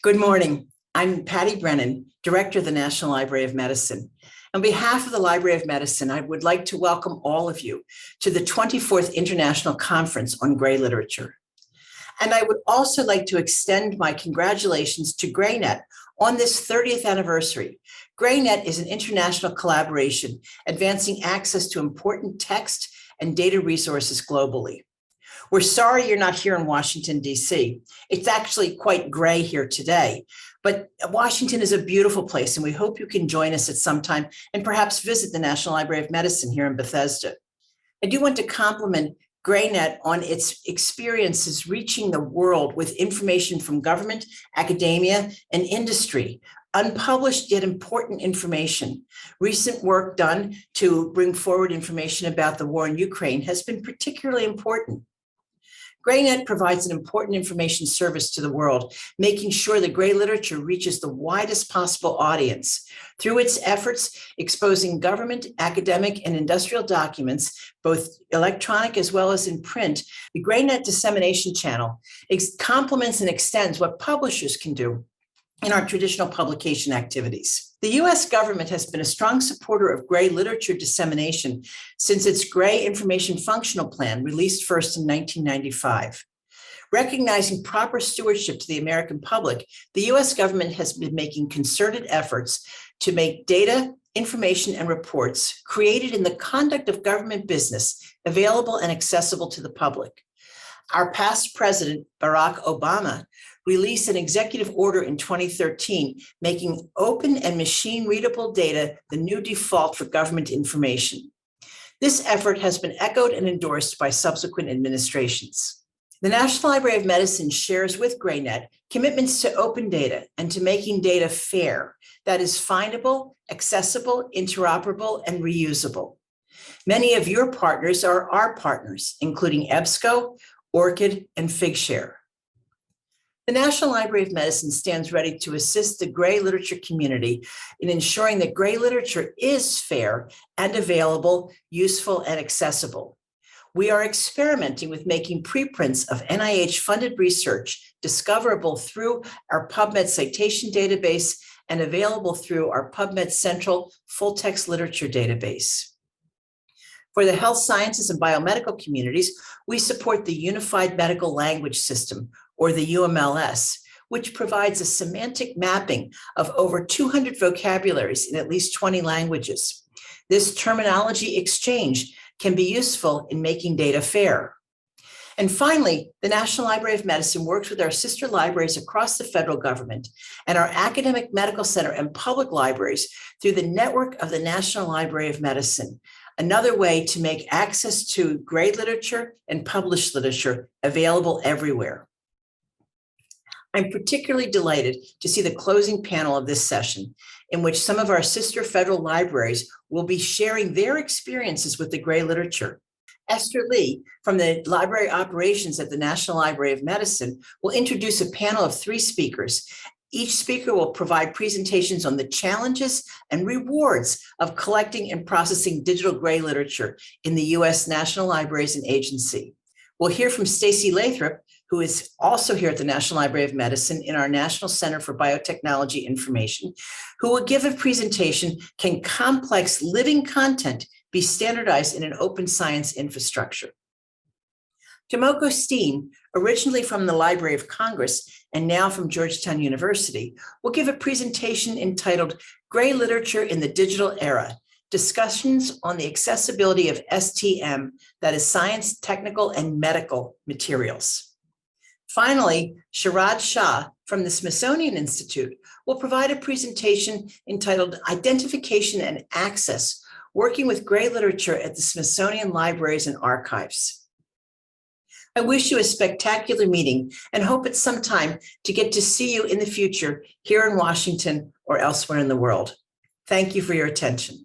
Good morning. I'm Patti Brennan, Director of the National Library of Medicine. On behalf of the Library of Medicine, I would like to welcome all of you to the 24th International Conference on Grey Literature. And I would also like to extend my congratulations to GreyNet on this 30th anniversary. GreyNet is an international collaboration advancing access to important text and data resources globally. We're sorry you're not here in Washington, D.C. It's actually quite gray here today, but Washington is a beautiful place, and we hope you can join us at some time and perhaps visit the National Library of Medicine here in Bethesda. I do want to compliment GreyNet on its experiences reaching the world with information from government, academia, and industry. Unpublished yet important information. Recent work done to bring forward information about the war in Ukraine has been particularly important. GreyNet provides an important information service to the world, making sure that Grey literature reaches the widest possible audience. Through its efforts exposing government, academic, and industrial documents, both electronic as well as in print, the GreyNet dissemination channel complements and extends what publishers can do in our traditional publication activities. The U.S. government has been a strong supporter of Grey literature dissemination since its Grey Information Functional Plan, released first in 1995. Recognizing proper stewardship to the American public, the U.S. government has been making concerted efforts to make data, information, and reports created in the conduct of government business available and accessible to the public. Our past president, Barack Obama, released an executive order in 2013, making open and machine-readable data the new default for government information. This effort has been echoed and endorsed by subsequent administrations. The National Library of Medicine shares with GreyNet commitments to open data and to making data fair, that is findable, accessible, interoperable, and reusable. Many of your partners are our partners, including EBSCO, ORCID, and Figshare. The National Library of Medicine stands ready to assist the Grey literature community in ensuring that Grey literature is fair and available, useful, and accessible. We are experimenting with making preprints of NIH-funded research discoverable through our PubMed citation database and available through our PubMed Central full-text literature database. For the health sciences and biomedical communities, we support the Unified Medical Language System, or the UMLS, which provides a semantic mapping of over 200 vocabularies in at least 20 languages. This terminology exchange can be useful in making data fair. And finally, the National Library of Medicine works with our sister libraries across the federal government and our academic medical center and public libraries through the network of the National Library of Medicine, another way to make access to Grey literature and published literature available everywhere. I'm particularly delighted to see the closing panel of this session, in which some of our sister federal libraries will be sharing their experiences with the Grey literature. Esther Lee, from the Library Operations at the National Library of Medicine, will introduce a panel of 3 speakers. Each speaker will provide presentations on the challenges and rewards of collecting and processing digital Grey literature in the U.S. National Libraries and Agency. We'll hear from Stacy Lathrop, who is also here at the National Library of Medicine in our National Center for Biotechnology Information, who will give a presentation, Can Complex Living Content be Standardized in an Open Science Infrastructure? Tomoko Steen, originally from the Library of Congress and now from Georgetown University, will give a presentation entitled Grey Literature in the Digital Era, Discussions on the Accessibility of STM, that is Science, Technical, and Medical Materials. Finally, Sharad Shah from the Smithsonian Institute will provide a presentation entitled Identification and Access, Working with Grey Literature at the Smithsonian Libraries and Archives. I wish you a spectacular meeting and hope at some time to get to see you in the future here in Washington or elsewhere in the world. Thank you for your attention.